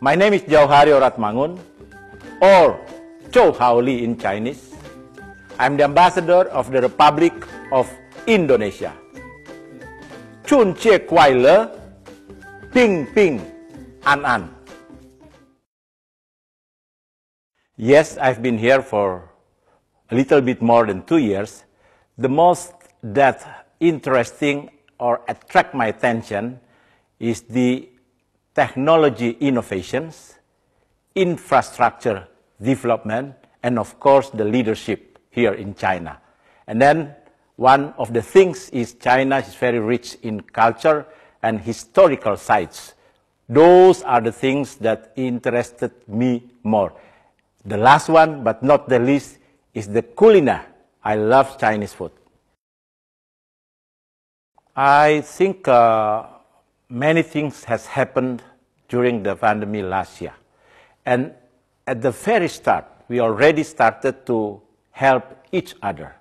My name is Jauhari Oratmangun, or Chou Hao Li in Chinese. I'm the ambassador of the Republic of Indonesia. Chun Chie Kwai Le, Ping Ping An An. Yes, I've been here for a little bit more than 2 years. The most that interesting or attract my attention is the technology innovations, infrastructure development, and of course the leadership here in China. And then one of the things is China is very rich in culture and historical sites. Those are the things that interested me more. The last one, but not the least, is the culinary. I love Chinese food. I think many things has happened during the pandemic last year. And at the very start, we already started to help each other.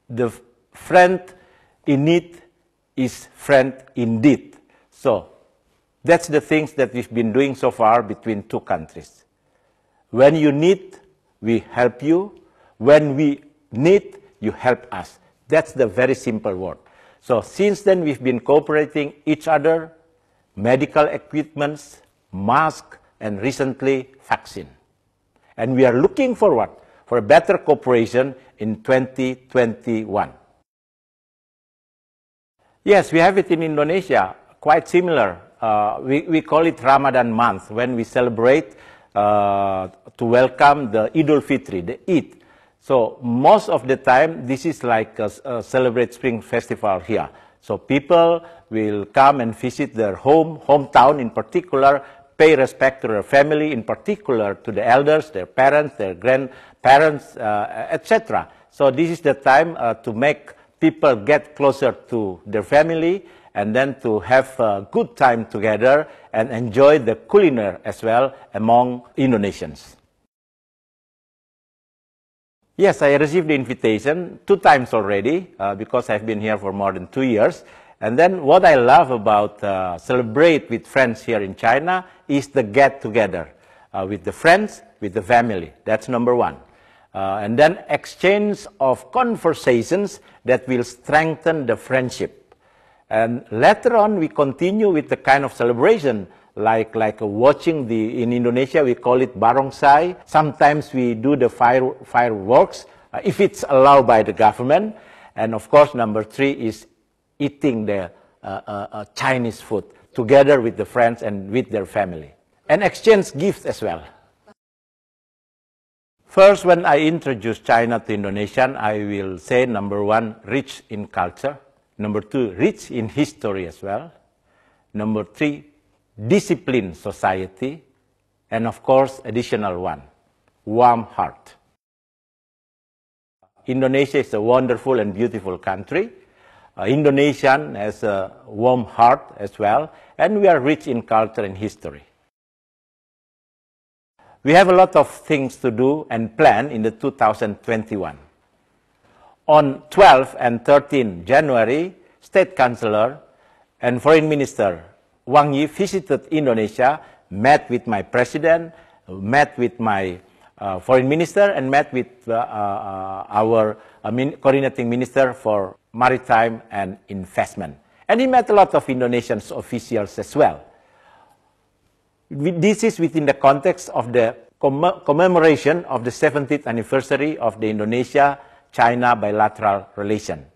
The friend in need is friend indeed. So that's the things that we've been doing so far between two countries. When you need, we help you. When we need, you help us. That's the very simple word. So since then, we've been cooperating each other, medical equipments, masks, and recently, vaccine. And we are looking forward for a better cooperation in 2021. Yes, we have it in Indonesia, quite similar. We call it Ramadan month, when we celebrate to welcome the Idul Fitri, the Eid. So most of the time, this is like a celebrate spring festival here. So people will come and visit their hometown in particular, pay respect to their family, in particular to the elders, their parents, their grandparents, etc. So this is the time to make people get closer to their family and then to have a good time together and enjoy the culinary as well among Indonesians. Yes, I received the invitation 2 times already because I've been here for more than 2 years. And then what I love about celebrate with friends here in China is the get-together with the friends, with the family. That's number one. And then exchange of conversations that will strengthen the friendship. And later on, we continue with the kind of celebration like watching in Indonesia, we call it barongsai. Sometimes we do the fireworks, if it's allowed by the government. And of course, number 3 is eating the Chinese food together with the friends and with their family. And exchange gifts as well. First, when I introduce China to Indonesian, I will say, number 1, rich in culture. Number 2, rich in history as well. Number 3, disciplined society. And of course, additional 1, warm heart. Indonesia is a wonderful and beautiful country. Indonesian has a warm heart as well. And we are rich in culture and history. We have a lot of things to do and plan in the 2021. On 12 and 13 January, State Councilor and Foreign Minister Wang Yi visited Indonesia, met with my president, met with my foreign minister, and met with our coordinating minister for maritime and investment. And he met a lot of Indonesian officials as well. This is within the context of the commemoration of the 70th anniversary of the Indonesia-China bilateral relation.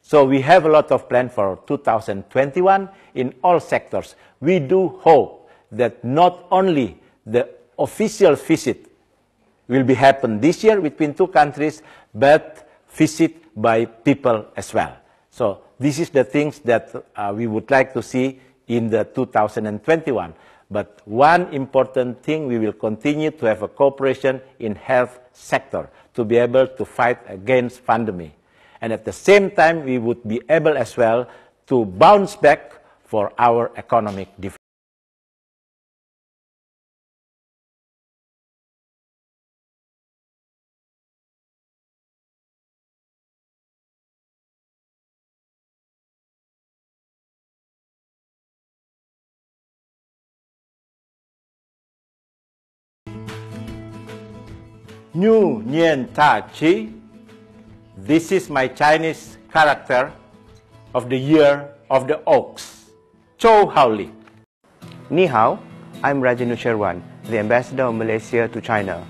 So we have a lot of plans for 2021 in all sectors. We do hope that not only the official visit will be happen this year between two countries, but visit by people as well. So this is the things that we would like to see in the 2021. But one important thing, we will continue to have a cooperation in health sector to be able to fight against pandemic. And at the same time, we would be able as well to bounce back for our economic development. Nhu Nian Ta Chi. This is my Chinese character of the year of the ox. Chou Hao Li. Ni hao, I'm Rajanu Sherwan, the ambassador of Malaysia to China.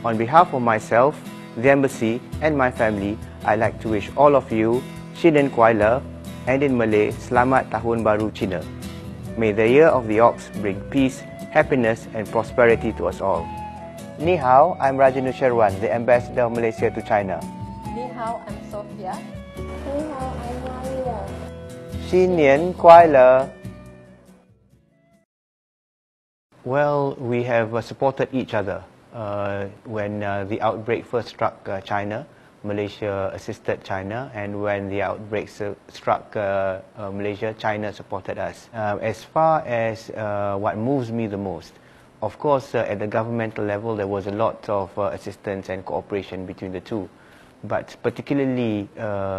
On behalf of myself, the embassy and my family, I'd like to wish all of you Shēn and in Malay, Selamat Tahun Baru Cina. May the year of the ox bring peace, happiness and prosperity to us all. Ni hao, I'm Rajanu Sherwan, the ambassador of Malaysia to China. Ni hao, I'm Sophia. Ni hao, I'm Maria. 新年快乐. Well, we have supported each other. When the outbreak first struck China, Malaysia assisted China, and when the outbreak struck Malaysia, China supported us. As far as what moves me the most, of course, at the governmental level, there was a lot of assistance and cooperation between the two. But particularly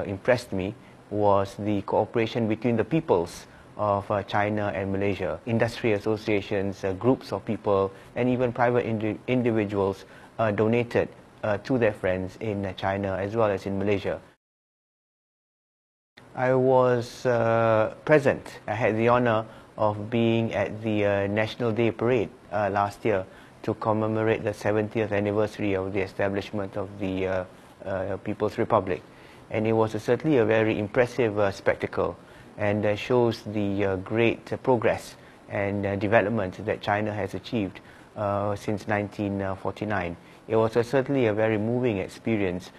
impressed me was the cooperation between the peoples of China and Malaysia. Industry associations, groups of people, and even private individuals donated to their friends in China as well as in Malaysia. I was present. I had the honor of being at the National Day Parade last year to commemorate the 70th anniversary of the establishment of the People's Republic. And it was certainly a very impressive spectacle, and shows the great progress and development that China has achieved since 1949. It was certainly a very moving experience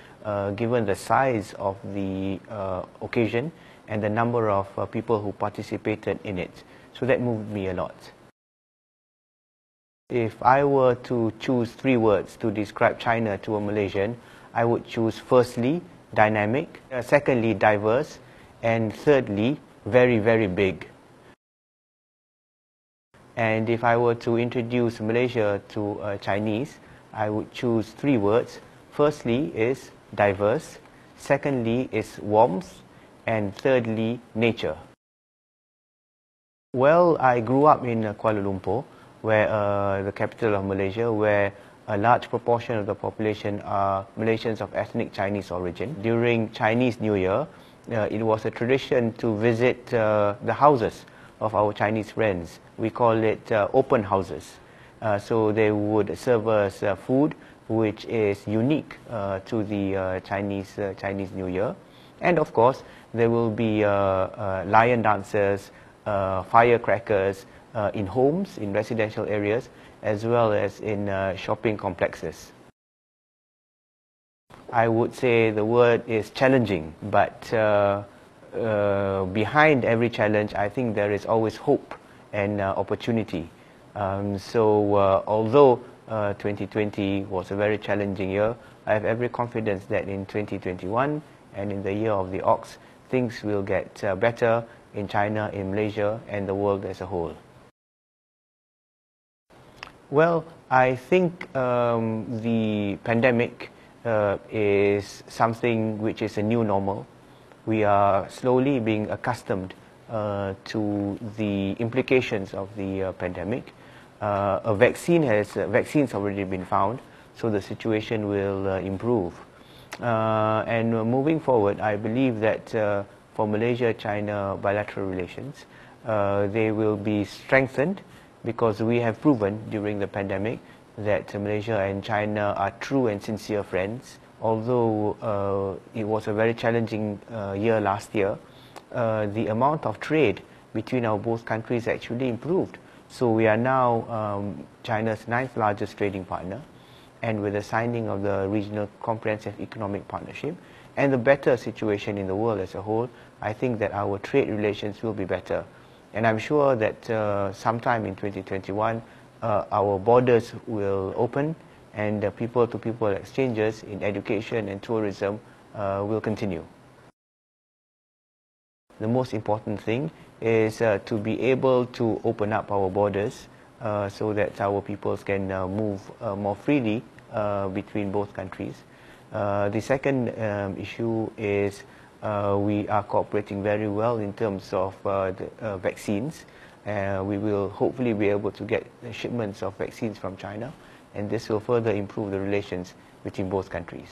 given the size of the occasion and the number of people who participated in it. So that moved me a lot. If I were to choose 3 words to describe China to a Malaysian, I would choose firstly, dynamic, secondly, diverse, and thirdly, very, very big. And if I were to introduce Malaysia to Chinese, I would choose 3 words. Firstly is diverse, secondly is warmth, and thirdly, nature. Well, I grew up in Kuala Lumpur, where the capital of Malaysia, where a large proportion of the population are Malaysians of ethnic Chinese origin. During Chinese New Year, it was a tradition to visit the houses of our Chinese friends. We call it open houses. So they would serve us food which is unique to the Chinese New Year. And of course, there will be lion dances, firecrackers in homes, in residential areas, as well as in shopping complexes. I would say the word is challenging, but behind every challenge, I think there is always hope and opportunity. Although 2020 was a very challenging year, I have every confidence that in 2021 and in the year of the ox, things will get better in China, in Malaysia, and the world as a whole. Well, I think the pandemic is something which is a new normal. We are slowly being accustomed to the implications of the pandemic. Vaccines already been found, so the situation will improve. And moving forward, I believe that for Malaysia-China bilateral relations, they will be strengthened, because we have proven during the pandemic that Malaysia and China are true and sincere friends. Although it was a very challenging year last year, the amount of trade between our both countries actually improved. So we are now China's 9th largest trading partner, and with the signing of the Regional Comprehensive Economic Partnership and the better situation in the world as a whole, I think that our trade relations will be better. And I'm sure that sometime in 2021, our borders will open, and people-to-people exchanges in education and tourism will continue. The most important thing is to be able to open up our borders so that our peoples can move more freely between both countries. The second issue is we are cooperating very well in terms of the vaccines. We will hopefully be able to get shipments of vaccines from China, and this will further improve the relations between both countries.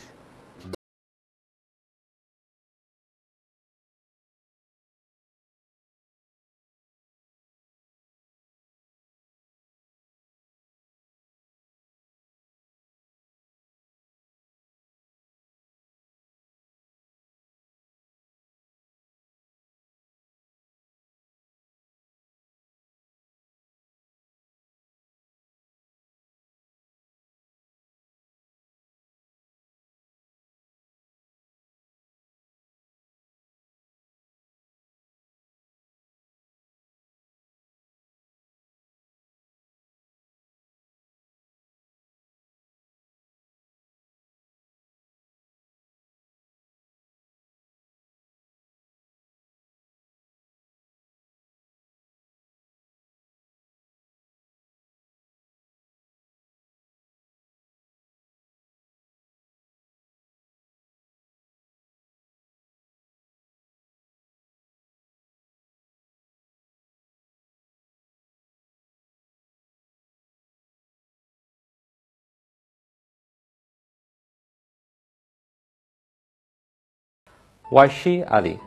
我是阿里，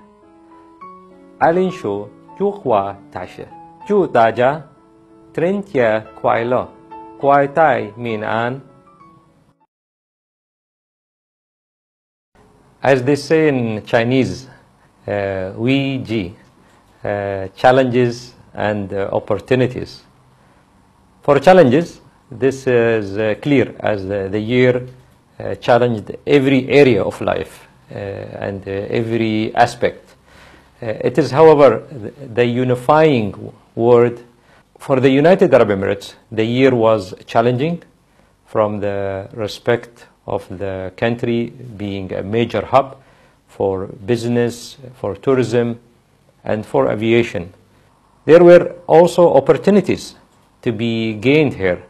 阿林说祝华大师，祝大家春节快乐，国泰民安。As they say in Chinese, Wei challenges and opportunities. For challenges, this is clear as the year challenged every area of life and every aspect. It is, however, the unifying word. For the United Arab Emirates, the year was challenging from the respect of the country being a major hub for business, for tourism, and for aviation. There were also opportunities to be gained here,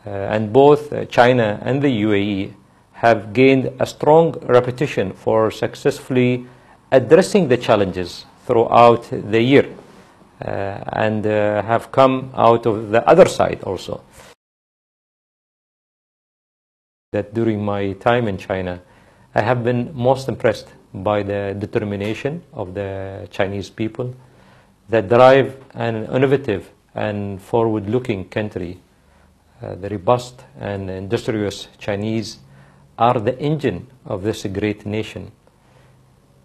and both China and the UAE have gained a strong reputation for successfully addressing the challenges throughout the year, and have come out of the other side also. That during my time in China, I have been most impressed by the determination of the Chinese people, the drive and innovative and forward-looking country. The robust and industrious Chinese are the engine of this great nation.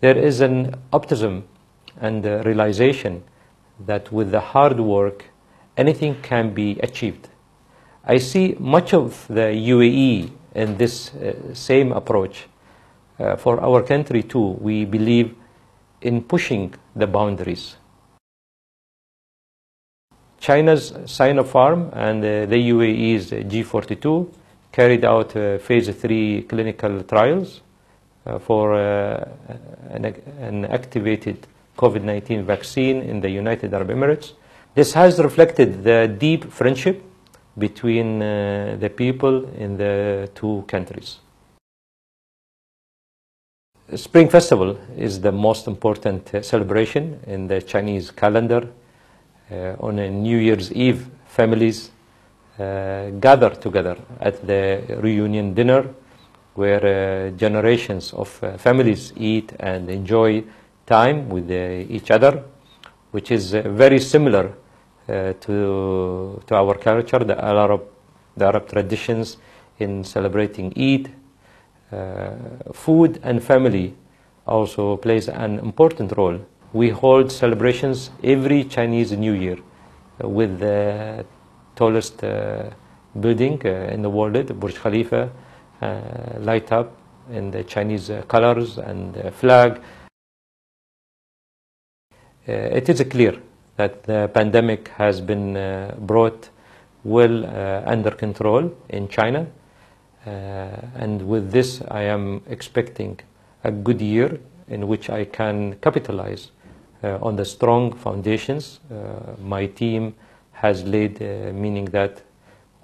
There is an optimism and a realization that with the hard work, anything can be achieved. I see much of the UAE in this same approach. For our country too, we believe in pushing the boundaries. China's Sinopharm and the UAE's G42 carried out phase 3 clinical trials for an activated COVID-19 vaccine in the United Arab Emirates. This has reflected the deep friendship between the people in the two countries. Spring Festival is the most important celebration in the Chinese calendar. On a New Year's Eve, families gather together at the reunion dinner, where generations of families eat and enjoy time with each other, which is very similar to our culture, the Arab traditions in celebrating Eid. Food and family also plays an important role. We hold celebrations every Chinese New Year with the tallest building in the world, Burj Khalifa, light up in the Chinese colors and flag. It is clear that the pandemic has been brought well under control in China, and with this I am expecting a good year in which I can capitalize on the strong foundations my team has laid, meaning that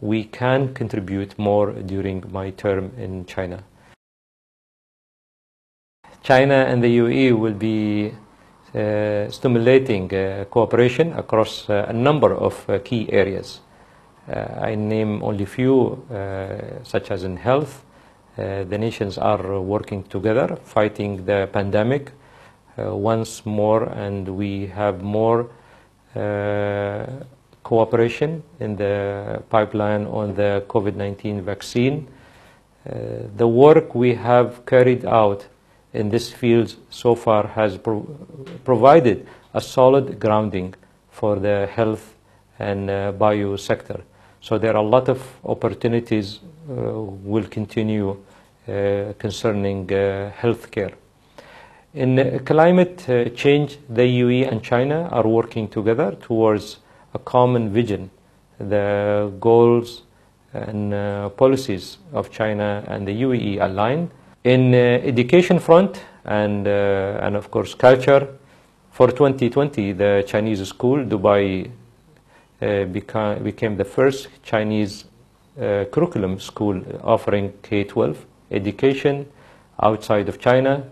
we can contribute more during my term in China. China and the UAE will be stimulating cooperation across a number of key areas. I name only few, such as in health, the nations are working together, fighting the pandemic once more, and we have more cooperation in the pipeline on the COVID-19 vaccine. The work we have carried out in this field so far has provided a solid grounding for the health and bio sector. So there are a lot of opportunities will continue concerning healthcare. In climate change, the UAE and China are working together towards a common vision. The goals and policies of China and the UAE align. In education front and of course culture, for 2020 the Chinese school, Dubai, became the first Chinese curriculum school offering K-12 education outside of China.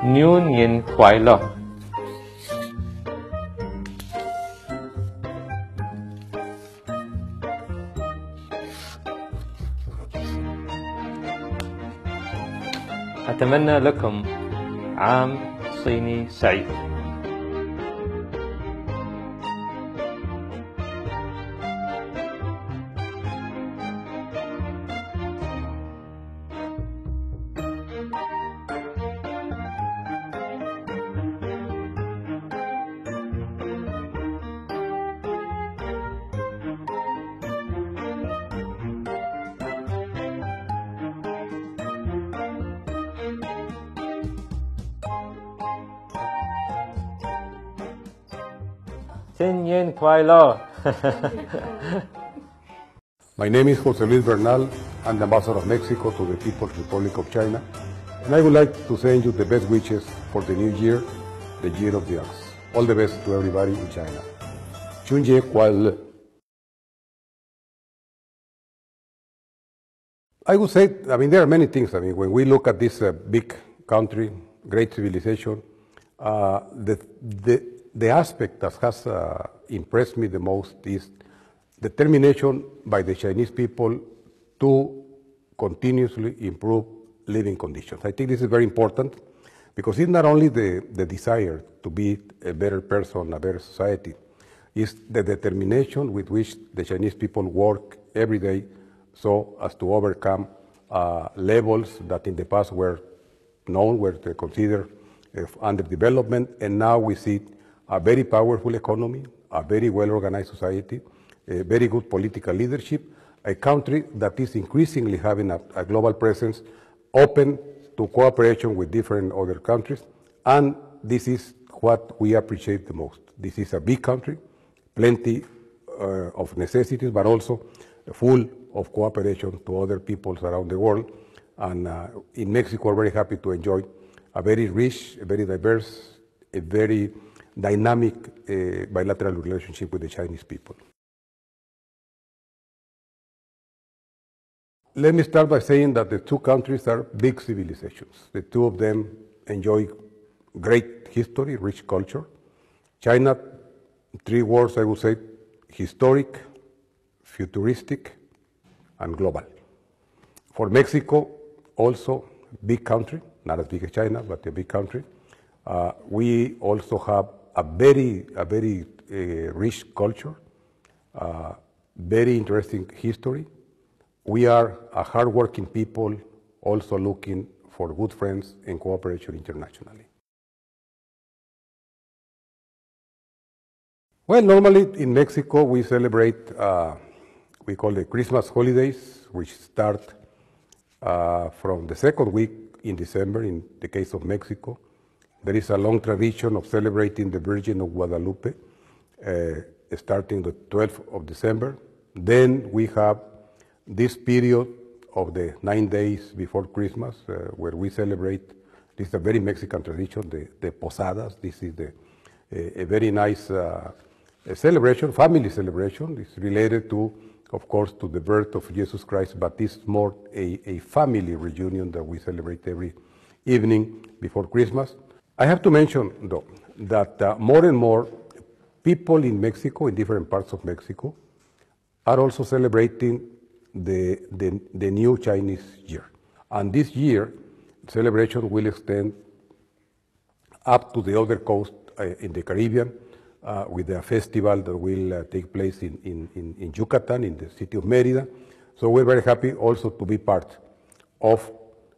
New Yin Kwai Lo. أتمنى لكم عام صيني سعيد. Yin Kwai Lo. My name is José Luis Bernal. I'm the ambassador of Mexico to the People's Republic of China. And I would like to send you the best wishes for the new year, the year of the ox. All the best to everybody in China. Chunye Kwai Le. I would say, there are many things. When we look at this big country, great civilization, the aspect that has impressed me the most is determination by the Chinese people to continuously improve living conditions. I think this is very important because it's not only the desire to be a better person, a better society, it's the determination with which the Chinese people work every day so as to overcome levels that in the past were known, were considered underdevelopment, and now we see a very powerful economy, a very well-organized society, a very good political leadership, a country that is increasingly having a global presence, open to cooperation with different other countries, and this is what we appreciate the most. This is a big country, plenty of necessities, but also full of cooperation to other peoples around the world, and in Mexico we're very happy to enjoy a very rich, a very diverse, a very dynamic bilateral relationship with the Chinese people. Let me start by saying that the two countries are big civilizations. The two of them enjoy great history, rich culture. China, three words I would say: historic, futuristic, and global. For Mexico, also big country, not as big as China, but a big country. We also have a very rich culture, very interesting history. We are a hardworking people, also looking for good friends and cooperation internationally. Well, normally in Mexico we celebrate, we call the Christmas holidays, which start from the second week in December in the case of Mexico. There is a long tradition of celebrating the Virgin of Guadalupe, starting the 12th of December. Then we have this period of the 9 days before Christmas, where we celebrate, this is a very Mexican tradition, the posadas. This is a very nice celebration, family celebration. It's related to, of course, to the birth of Jesus Christ, but it's more a family reunion that we celebrate every evening before Christmas. I have to mention, though, that more and more people in Mexico, in different parts of Mexico, are also celebrating the new Chinese year. And this year, celebration will extend up to the other coast in the Caribbean with a festival that will take place in Yucatan, in the city of Mérida. So we're very happy also to be part of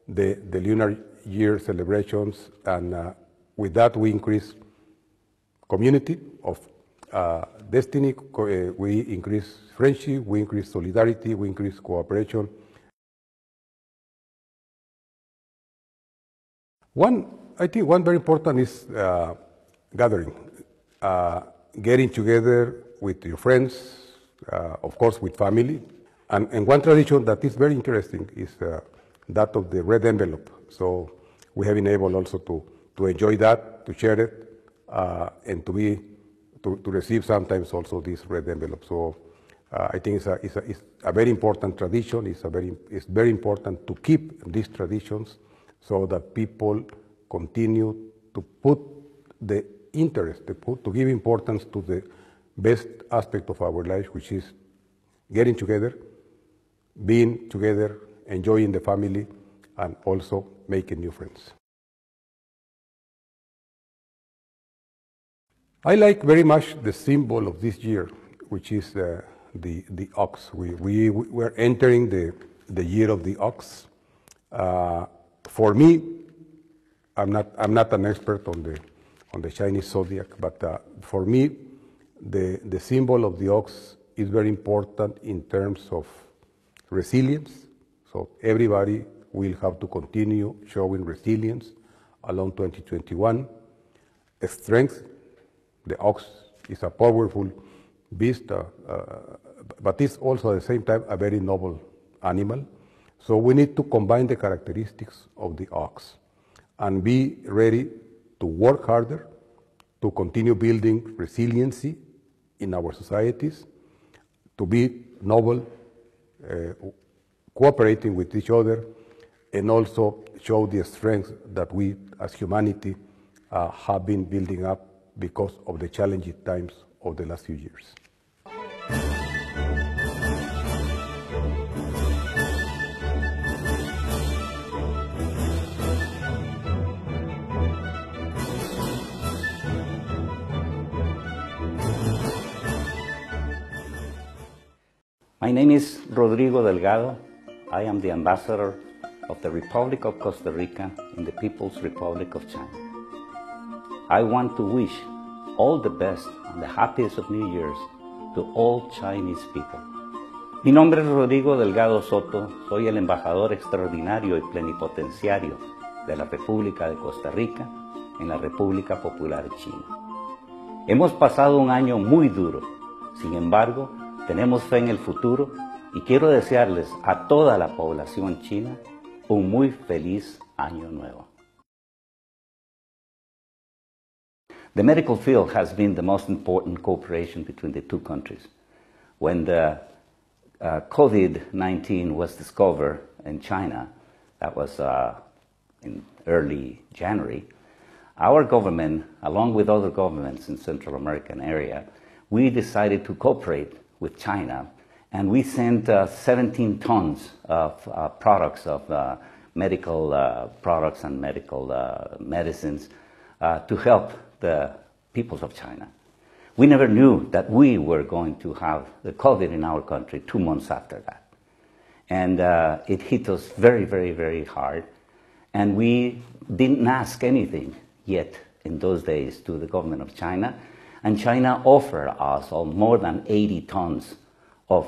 the Lunar Year celebrations, and with that we increase community of destiny, we increase friendship, we increase solidarity, we increase cooperation. I think one very important is gathering, getting together with your friends, of course with family. And one tradition that is very interesting is that of the red envelope. So we have been able also to enjoy that, to share it, and to receive sometimes also this red envelope. So I think it's a very important tradition. It's very important to keep these traditions so that people continue to put the interest, to give importance to the best aspect of our life, which is getting together, being together, enjoying the family, and also making new friends. I like very much the symbol of this year, which is the ox. We're entering the year of the ox. For me, I'm not an expert on the Chinese zodiac, but for me, the symbol of the ox is very important in terms of resilience. So everybody will have to continue showing resilience along 2021. Strength. The ox is a powerful beast, but it's also at the same time a very noble animal. So we need to combine the characteristics of the ox and be ready to work harder, to continue building resiliency in our societies, to be noble, cooperating with each other, and also show the strength that we as humanity have been building up because of the challenging times of the last few years. My name is Rodrigo Delgado. I am the ambassador of the Republic of Costa Rica in the People's Republic of China. I want to wish all the best and the happiest of New Year's to all Chinese people. Mi nombre es Rodrigo Delgado Soto, soy el embajador extraordinario y plenipotenciario de la República de Costa Rica en la República Popular China. Hemos pasado un año muy duro, sin embargo, tenemos fe en el futuro y quiero desearles a toda la población china un muy feliz año nuevo. The medical field has been the most important cooperation between the two countries. When the COVID-19 was discovered in China, that was in early January, our government, along with other governments in Central American area, we decided to cooperate with China, and we sent 17 tons of products, of medical products and medical medicines to help the peoples of China. We never knew that we were going to have the COVID in our country 2 months after that. And it hit us very, very, very hard. And we didn't ask anything yet in those days to the government of China. And China offered us more than 80 tons of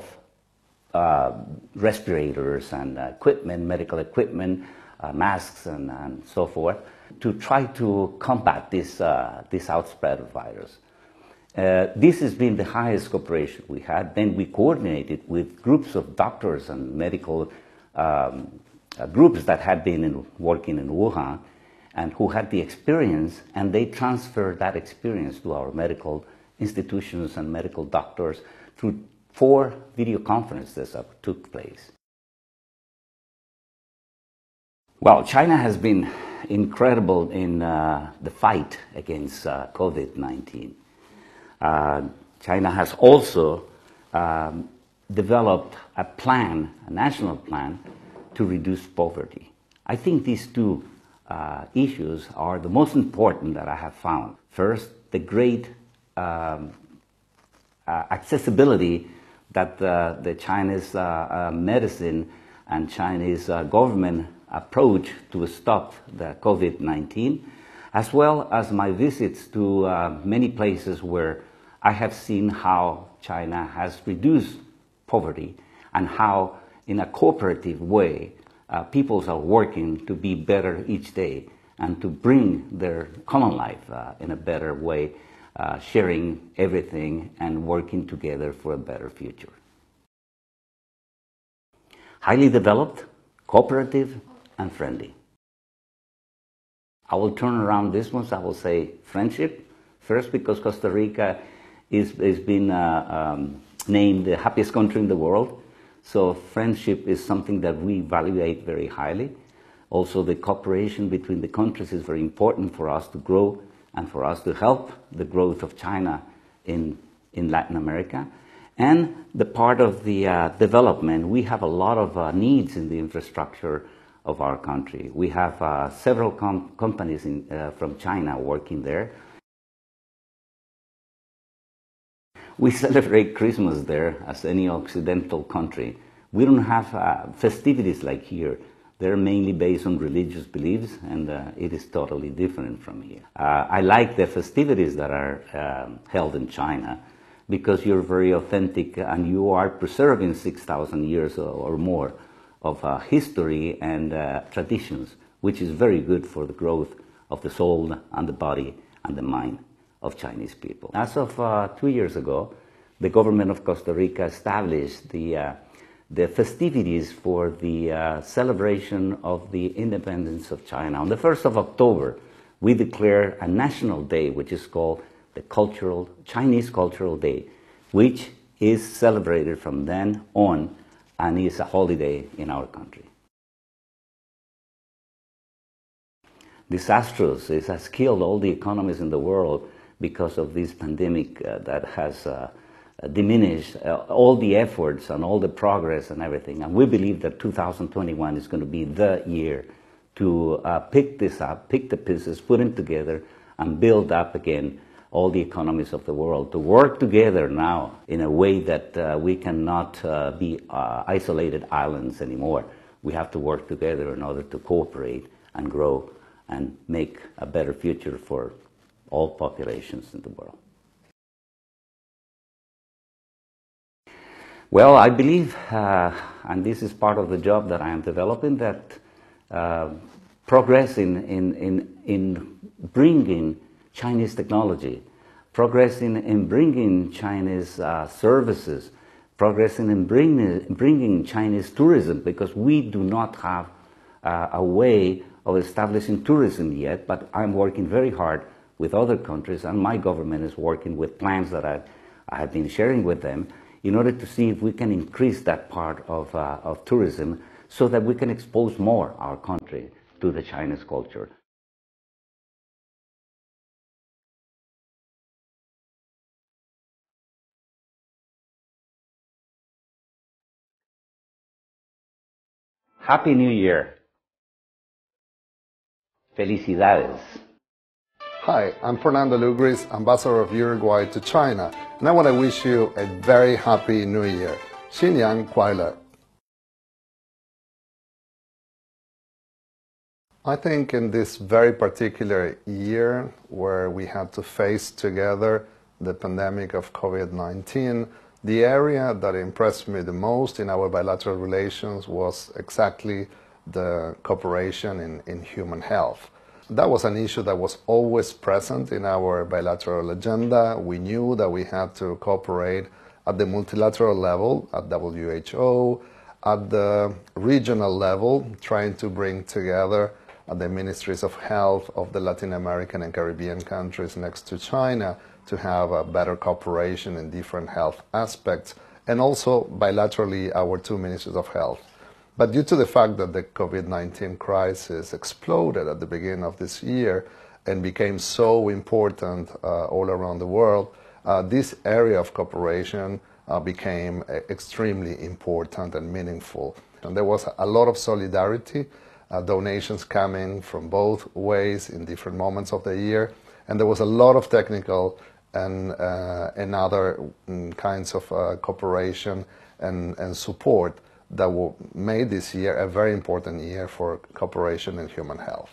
respirators and equipment, medical equipment, masks and so forth, to try to combat this outspread of virus. This has been the highest cooperation we had. Then we coordinated with groups of doctors and medical groups that had been working in Wuhan, and who had the experience, and they transferred that experience to our medical institutions and medical doctors through 4 video conferences that took place. Well, China has been incredible in the fight against COVID-19. China has also developed a plan, a national plan, to reduce poverty. I think these 2 issues are the most important that I have found. First, the great accessibility that the Chinese medicine and Chinese government approach to stop the COVID-19, as well as my visits to many places where I have seen how China has reduced poverty and how, in a cooperative way, peoples are working to be better each day and to bring their common life in a better way, sharing everything and working together for a better future. Highly developed, cooperative, and friendly. I will turn around this one, so I will say friendship. First, because Costa Rica is been named the happiest country in the world. So friendship is something that we evaluate very highly. Also, the cooperation between the countries is very important for us to grow and for us to help the growth of China in Latin America. And the part of the development, we have a lot of needs in the infrastructure of our country. We have several companies from China working there. We celebrate Christmas there as any Occidental country. We don't have festivities like here. They're mainly based on religious beliefs, and it is totally different from here. I like the festivities that are held in China because you're very authentic and you are preserving 6,000 years or more of history and traditions, which is very good for the growth of the soul and the body and the mind of Chinese people. As of 2 years ago, the government of Costa Rica established the festivities for the celebration of the independence of China. On the 1st of October, we declare a national day, which is called the Chinese Cultural Day, which is celebrated from then on and is a holiday in our country. Disastrous. It has killed all the economies in the world because of this pandemic that has diminished all the efforts and all the progress and everything. And we believe that 2021 is going to be the year to pick this up, pick the pieces, put them together, and build up again all the economies of the world, to work together now in a way that we cannot be isolated islands anymore. We have to work together in order to cooperate and grow and make a better future for all populations in the world. Well, I believe, and this is part of the job that I am developing, that progress in bringing Chinese technology, progress in bringing Chinese services, progress in bringing Chinese tourism, because we do not have a way of establishing tourism yet, but I'm working very hard with other countries, and my government is working with plans that I have been sharing with them in order to see if we can increase that part of tourism so that we can expose more our country to the Chinese culture. Happy New Year. Felicidades. Hi, I'm Fernando Lugris, Ambassador of Uruguay to China, and I want to wish you a very happy New Year. 新年快乐. I think in this very particular year where we had to face together the pandemic of COVID-19, the area that impressed me the most in our bilateral relations was exactly the cooperation in human health. That was an issue that was always present in our bilateral agenda. We knew that we had to cooperate at the multilateral level, at WHO, at the regional level, trying to bring together the ministries of health of the Latin American and Caribbean countries next to China to have a better cooperation in different health aspects, and also bilaterally our two ministries of health. But due to the fact that the COVID-19 crisis exploded at the beginning of this year and became so important all around the world, this area of cooperation became extremely important and meaningful. And there was a lot of solidarity, donations coming from both ways in different moments of the year, and there was a lot of technical and other kinds of cooperation and support that made this year a very important year for cooperation in human health.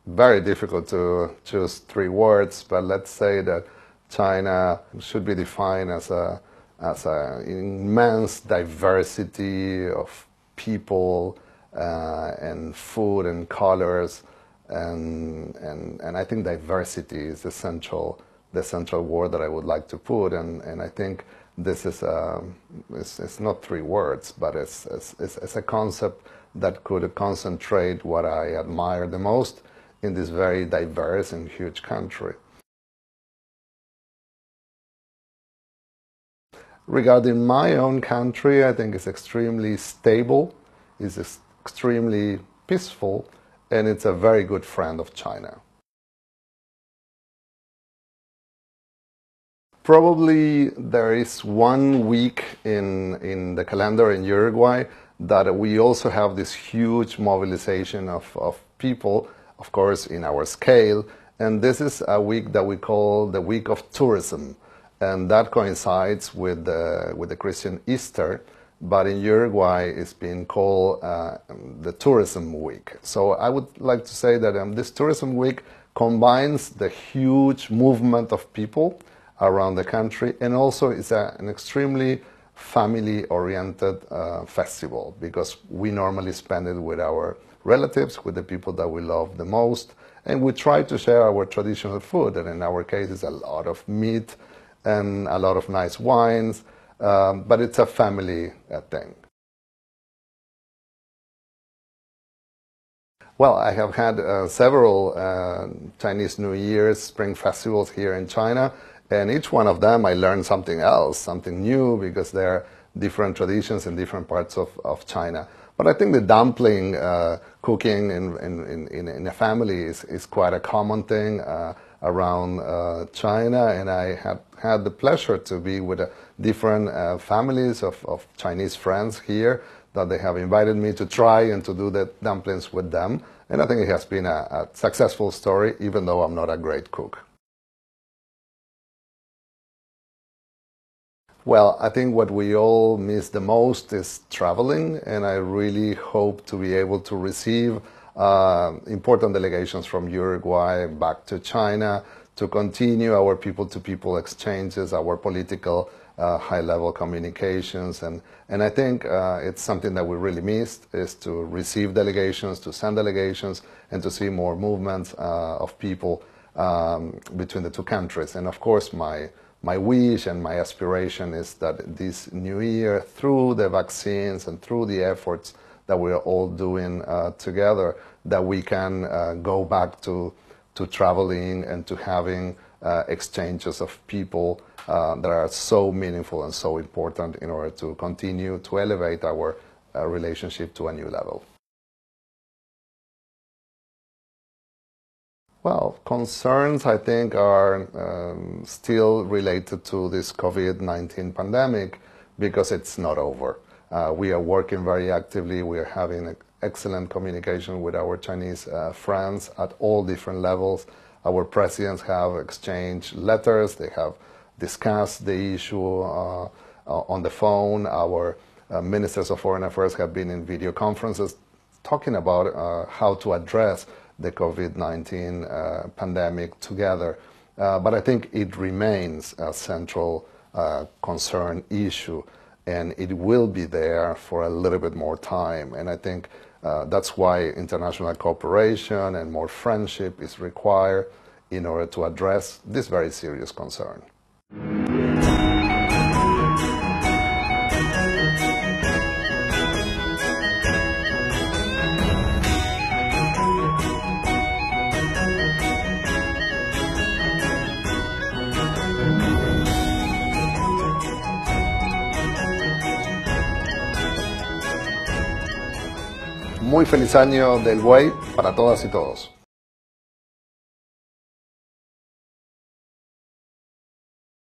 Very difficult to choose three words, but let's say that China should be defined as an immense diversity of people and food and colors, and I think diversity is the central word that I would like to put, and I think this is it's not three words, but it's a concept that could concentrate what I admire the most in this very diverse and huge country. Regarding my own country, I think it's extremely stable, it's extremely peaceful, and it's a very good friend of China. Probably there is 1 week in the calendar in Uruguay that we also have this huge mobilization of people, of course, in our scale, and this is a week that we call the Week of Tourism, and that coincides with the Christian Easter, but in Uruguay it's been called the Tourism Week. So I would like to say that this Tourism Week combines the huge movement of people around the country, and also it's an extremely family-oriented festival, because we normally spend it with our relatives, with the people that we love the most, and we try to share our traditional food, and in our case it's a lot of meat and a lot of nice wines, but it's a family thing. Well, I have had several Chinese New Year's spring festivals here in China, and each one of them I learned something else, something new, because there are different traditions in different parts of China. But I think the dumpling cooking in a family is quite a common thing around China, and I have had the pleasure to be with different families of Chinese friends here that they have invited me to try and to do the dumplings with them, and I think it has been a successful story, even though I'm not a great cook. Well, I think what we all miss the most is traveling, and I really hope to be able to receive important delegations from Uruguay back to China to continue our people-to-people exchanges, our political high-level communications, and I think it's something that we really missed, is to receive delegations, to send delegations, and to see more movements of people between the two countries. And of course, my wish and my aspiration is that this new year, through the vaccines and through the efforts that we are all doing together, that we can go back to traveling and to having exchanges of people that are so meaningful and so important in order to continue to elevate our relationship to a new level. Well, concerns, I think, are still related to this COVID-19 pandemic, because it's not over. We are working very actively. We are having excellent communication with our Chinese friends at all different levels. Our presidents have exchanged letters. They have discussed the issue on the phone. Our ministers of foreign affairs have been in video conferences talking about how to address the COVID-19 pandemic together. But I think it remains a central concern issue, and it will be there for a little bit more time. And I think that's why international cooperation and more friendship is required in order to address this very serious concern. muy feliz año del buey para todas y todos.